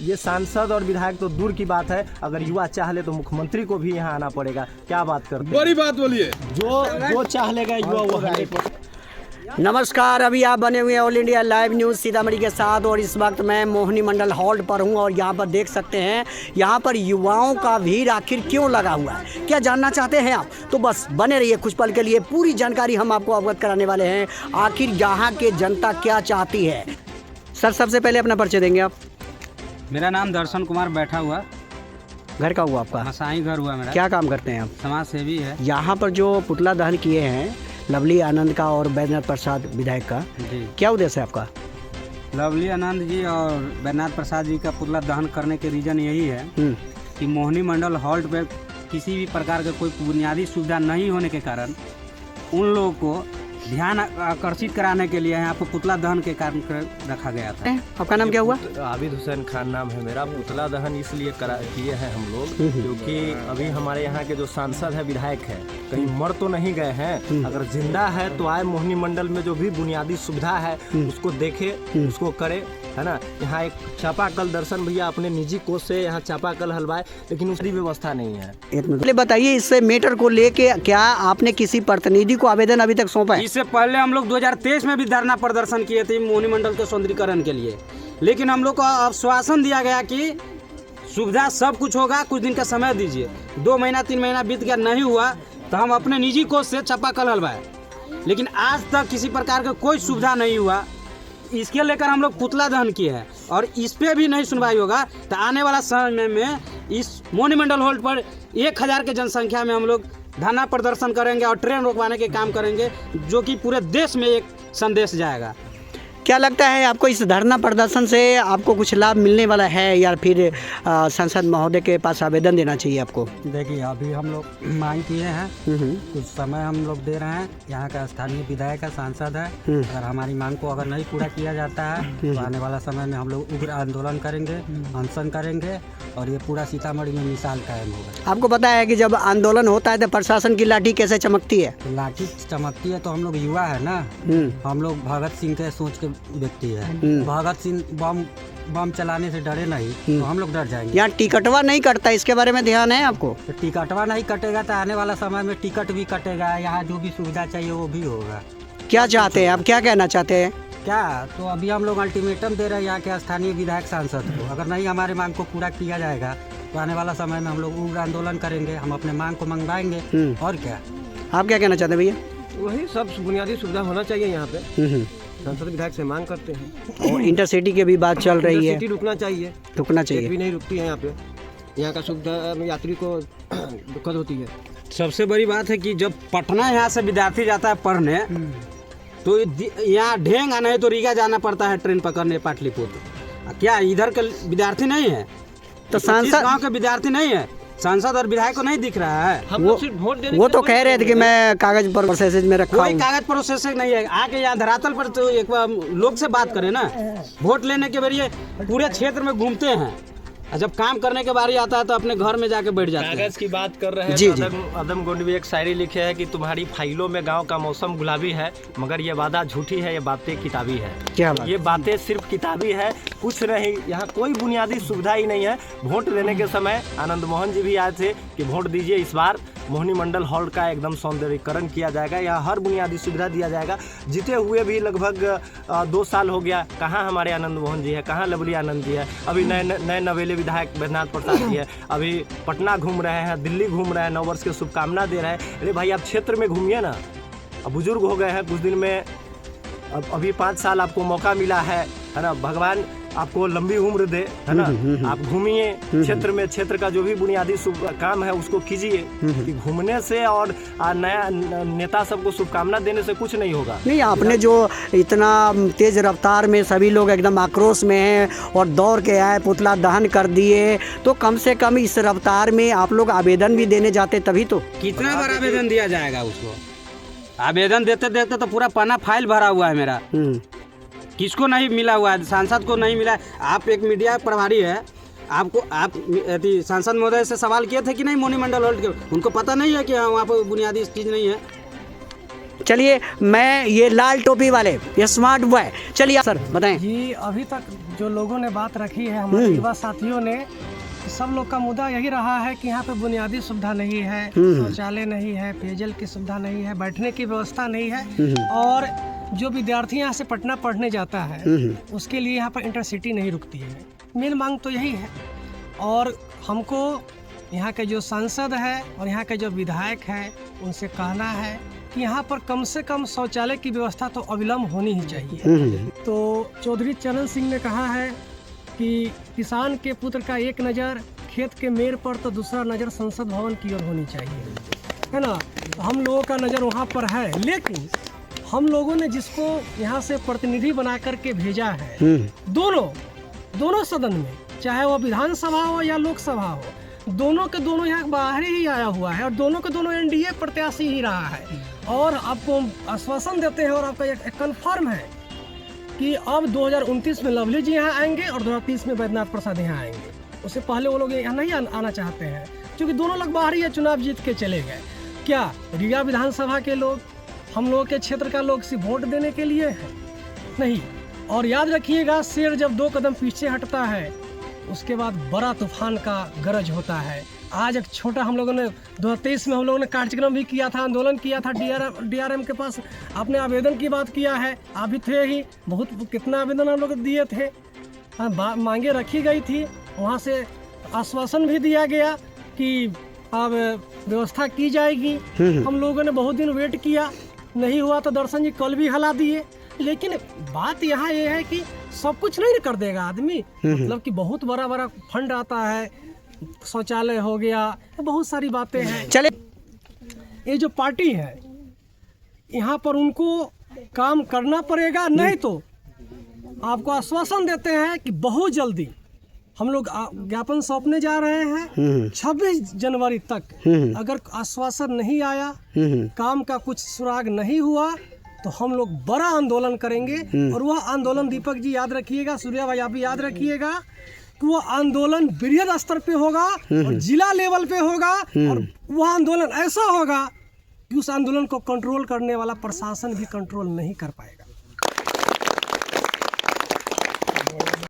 ये सांसद और विधायक तो दूर की बात है, अगर युवा चाह ले तो मुख्यमंत्री को भी यहाँ आना पड़ेगा। क्या बात करते हैं? बड़ी बात बोलिए। जो चाह लेगा युवा वो है। नमस्कार, अभी आप बने हुए हैं all India live news Sitamarhi के साथ और इस वक्त मैं मोहिनी मंडल हॉल पर हूं और यहां पर देख सकते हैं यहां पर युवाओं का भीड़ आखिर क्यों लगा हुआ है, क्या जानना चाहते हैं आप? तो बस बने रहिए कुछ पल के लिए, पूरी जानकारी हम आपको अवगत कराने वाले हैं आखिर यहाँ के जनता क्या चाहती है। सर, सबसे पहले अपना परिचय देंगे आप? मेरा नाम दर्शन कुमार बैठा हुआ। घर का हुआ आपका? मसाई घर हुआ मेरा। क्या काम करते हैं आप? समाज सेवी है। यहाँ पर जो पुतला दहन किए हैं लवली आनंद का और बैद्यनाथ प्रसाद विधायक का, जी, क्या उद्देश्य है आपका? लवली आनंद जी और बैद्यनाथ प्रसाद जी का पुतला दहन करने के रीजन यही है कि मोहिनी मंडल हॉल्ट पे किसी भी प्रकार का कोई बुनियादी सुविधा नहीं होने के कारण उन लोगों को ध्यान आकर्षित कराने के लिए यहाँ पर पुतला दहन के कारण रखा गया था। आपका नाम क्या हुआ? आबिद हुसैन खान नाम है मेरा। पुतला दहन इसलिए किए हैं हम लोग क्योंकि अभी हमारे यहाँ के जो सांसद है, विधायक है, कहीं मर तो नहीं गए हैं। अगर जिंदा है तो आए मोहिनी मंडल में जो भी बुनियादी सुविधा है उसको देखे, उसको करे, है ना। यहाँ एक चापाकल दर्शन भैया अपने निजी कोष से यहाँ चापाकल हलवाए, लेकिन उसकी व्यवस्था नहीं है। पहले बताइए, इस मैटर को लेके क्या आपने किसी प्रतिनिधि को आवेदन अभी तक सौंपा है? इससे पहले हम लोग 2023 में भी धरना प्रदर्शन किए थे मोहिनी मंडल के सौंदर्यीकरण के लिए, लेकिन हम लोग को आश्वासन दिया गया कि सुविधा सब कुछ होगा, कुछ दिन का समय दीजिए। 2 महीना 3 महीना बीत गया, नहीं हुआ तो हम अपने निजी कोष से चापाकल हलवाए, लेकिन आज तक किसी प्रकार का कोई सुविधा नहीं हुआ। इसके लेकर हम लोग पुतला दहन किए हैं और इस पे भी नहीं सुनवाई होगा तो आने वाला समय में इस मोहिनी मंडल हॉल्ट पर 1000 के जनसंख्या में हम लोग धरना प्रदर्शन करेंगे और ट्रेन रोकवाने के काम करेंगे, जो कि पूरे देश में एक संदेश जाएगा। क्या लगता है आपको इस धरना प्रदर्शन से आपको कुछ लाभ मिलने वाला है या फिर संसद महोदय के पास आवेदन देना चाहिए आपको? देखिए, अभी हम लोग मांग किए हैं, कुछ समय हम लोग दे रहे हैं। यहाँ का स्थानीय विधायक है, सांसद है, अगर हमारी मांग को अगर नहीं पूरा किया जाता है तो आने वाला समय में हम लोग उग्र आंदोलन करेंगे, अनशन करेंगे और ये पूरा सीतामढ़ी में मिसाल कायम होगा। आपको पता है कि जब आंदोलन होता है तो प्रशासन की लाठी कैसे चमकती है? तो लाठी चमकती है तो हम लोग युवा है ना, हम लोग भगत सिंह के सोच के व्यक्ति है। भगत सिंह बम चलाने से डरे नहीं तो हम लोग डर जाएंगे। यहाँ टिकटवा नहीं कटता, इसके बारे में ध्यान है आपको? तो टिकटवा नहीं कटेगा तो आने वाला समय में टिकट भी कटेगा, यहाँ जो भी सुविधा चाहिए वो भी होगा। क्या चाहते हैं आप, क्या कहना चाहते हैं? क्या तो अभी हम लोग अल्टीमेटम दे रहे हैं यहाँ के स्थानीय विधायक सांसद को, अगर नहीं हमारे मांग को पूरा किया जाएगा तो आने वाला समय में हम लोग उग्र आंदोलन करेंगे, हम अपने मांग को मंगवाएंगे। और क्या आप क्या कहना चाहते हैं भैया? वही सब बुनियादी सुविधा होना चाहिए यहाँ पे। सांसद विधायक से मांग करते हैं। और इंटरसिटी की भी बात चल रही है, रुकना चाहिए, रुकना चाहिए। भी नहीं रुकती है यहाँ पे, यहाँ का सुविधा यात्री को दिक्कत होती है। सबसे बड़ी बात है कि जब पटना यहाँ से विद्यार्थी जाता है पढ़ने तो यहाँ ढेंग नहीं तो रीगा जाना पड़ता है ट्रेन पकड़ने पाटलिपुत्र। क्या इधर के विद्यार्थी नहीं है? तो सांसद गाँव के विद्यार्थी नहीं है, सांसद और विधायक को नहीं दिख रहा है। वो तो कह रहे थे कि मैं कागज पर प्रोसेस में रखा कोई कागज प्रोसेस नहीं है। आके यहाँ धरातल पर तो एक बार लोग से बात करें ना। वोट लेने के बारे पूरे क्षेत्र में घूमते हैं, जब काम करने के बारी आता है तो अपने घर में जाके बैठ जाते हैं। कागज की बात कर रहे हैं जी, तो अदम गोंड भी एक शायरी लिखे है कि तुम्हारी फाइलों में गांव का मौसम गुलाबी है, मगर ये वादा झूठी है, ये बातें किताबी है। क्या बात? ये बातें सिर्फ किताबी है, कुछ नहीं। यहाँ कोई बुनियादी सुविधा ही नहीं है। वोट लेने के समय आनंद मोहन जी भी आए थे कि वोट दीजिए, इस बार मोहिनी मंडल हॉल का एकदम सौंदर्यीकरण किया जाएगा, यहाँ हर बुनियादी सुविधा दिया जाएगा। जीते हुए भी लगभग 2 साल हो गया, कहाँ हमारे आनंद मोहन जी है, कहाँ लवली आनंद जी है। अभी नए नवेले विधायक बैद्यनाथ प्रसाद जी है, अभी पटना घूम रहे हैं, दिल्ली घूम रहे हैं, नव वर्ष की शुभकामना दे रहे हैं। अरे भाई, आप क्षेत्र में घूमिए ना, अब बुजुर्ग हो गए हैं कुछ दिन में, अब अभी 5 साल आपको मौका मिला है ना। भगवान आपको लंबी उम्र दे, है ना। आप घूमिए क्षेत्र में, क्षेत्र का जो भी बुनियादी काम है उसको कीजिए। कि घूमने से और नया नेता सबको शुभकामना देने से कुछ नहीं होगा। नहीं, आपने जो इतना तेज रफ्तार में सभी लोग एकदम आक्रोश में हैं और दौड़ के आए, पुतला दहन कर दिए, तो कम से कम इस रफ्तार में आप लोग आवेदन भी देने जाते तभी तो। कितना बार आवेदन दिया जाएगा उसको? आवेदन देते देते तो पूरा पन्ना फाइल भरा हुआ है मेरा। किसको नहीं मिला हुआ है? सांसद को नहीं मिला। आप एक मीडिया प्रभारी है, आपको आप सांसद महोदय से सवाल किए थे कि नहीं मोहिनी मंडल हॉल्ट के? उनको पता नहीं है कि वहाँ पर बुनियादी चीज़ नहीं है। चलिए मैं ये लाल टोपी वाले ये स्मार्ट बॉय, चलिए सर बताएं। जी अभी तक जो लोगों ने बात रखी है हमारे युवा साथियों ने, सब लोग का मुद्दा यही रहा है कि यहाँ पे बुनियादी सुविधा नहीं है, शौचालय नहीं है, पेयजल की सुविधा नहीं है, बैठने की व्यवस्था नहीं है, और जो विद्यार्थी यहाँ से पटना पढ़ने जाता है उसके लिए यहाँ पर इंटरसिटी नहीं रुकती है। मेन मांग तो यही है, और हमको यहाँ के जो सांसद है और यहाँ के जो विधायक है उनसे कहना है कि यहाँ पर कम से कम शौचालय की व्यवस्था तो अविलंब होनी ही चाहिए। तो चौधरी चरण सिंह ने कहा है कि किसान के पुत्र का एक नज़र खेत के मेड़ पर तो दूसरा नज़र संसद भवन की ओर होनी चाहिए, है ना। तो हम लोगों का नज़र वहाँ पर है, लेकिन हम लोगों ने जिसको यहाँ से प्रतिनिधि बना करके भेजा है, दोनों सदन में, चाहे वो विधानसभा हो या लोकसभा हो, दोनों के दोनों यहाँ बाहर ही आया हुआ है और दोनों के दोनों एनडीए प्रत्याशी ही रहा है। और आपको आश्वासन देते हैं और आपका एक कन्फर्म है कि अब 2029 में लवली जी यहाँ आएंगे और 2030 में बैद्यनाथ प्रसाद यहाँ आएंगे। उससे पहले वो लोग यहाँ नहीं आना चाहते हैं, क्योंकि दोनों लोग बाहर ही चुनाव जीत के चले गए। क्या रीवा विधानसभा के लोग हम लोग के क्षेत्र का लोग सिर्फ वोट देने के लिए है? नहीं। और याद रखिएगा, शेर जब 2 कदम पीछे हटता है उसके बाद बड़ा तूफान का गरज होता है। आज एक छोटा हम लोगों ने 2023 में हम लोगों ने कार्यक्रम भी किया था, आंदोलन किया था, डीआरएम के पास आपने आवेदन की बात किया है, आप भी थे ही, बहुत कितना आवेदन हम लोग दिए थे, मांगे रखी गई थी, वहाँ से आश्वासन भी दिया गया कि अब व्यवस्था की जाएगी। हम लोगों ने बहुत दिन वेट किया, नहीं हुआ तो दर्शन जी कल भी हला दिए। लेकिन बात यहाँ ये है कि सब कुछ नहीं कर देगा आदमी, मतलब कि बहुत बड़ा बड़ा फंड आता है, शौचालय हो गया, बहुत सारी बातें हैं। चले ये जो पार्टी है यहाँ पर उनको काम करना पड़ेगा, नहीं तो आपको आश्वासन देते हैं कि बहुत जल्दी हम लोग ज्ञापन सौंपने जा रहे हैं 26 जनवरी तक। अगर आश्वासन नहीं आया, काम का कुछ सुराग नहीं हुआ, तो हम लोग बड़ा आंदोलन करेंगे। और वह आंदोलन दीपक जी याद रखिएगा, सूर्या भाई आप भी याद रखिएगा कि वो आंदोलन बृहद स्तर पे होगा और जिला लेवल पे होगा, और वह आंदोलन ऐसा होगा कि उस आंदोलन को कंट्रोल करने वाला प्रशासन भी कंट्रोल नहीं कर पाएगा।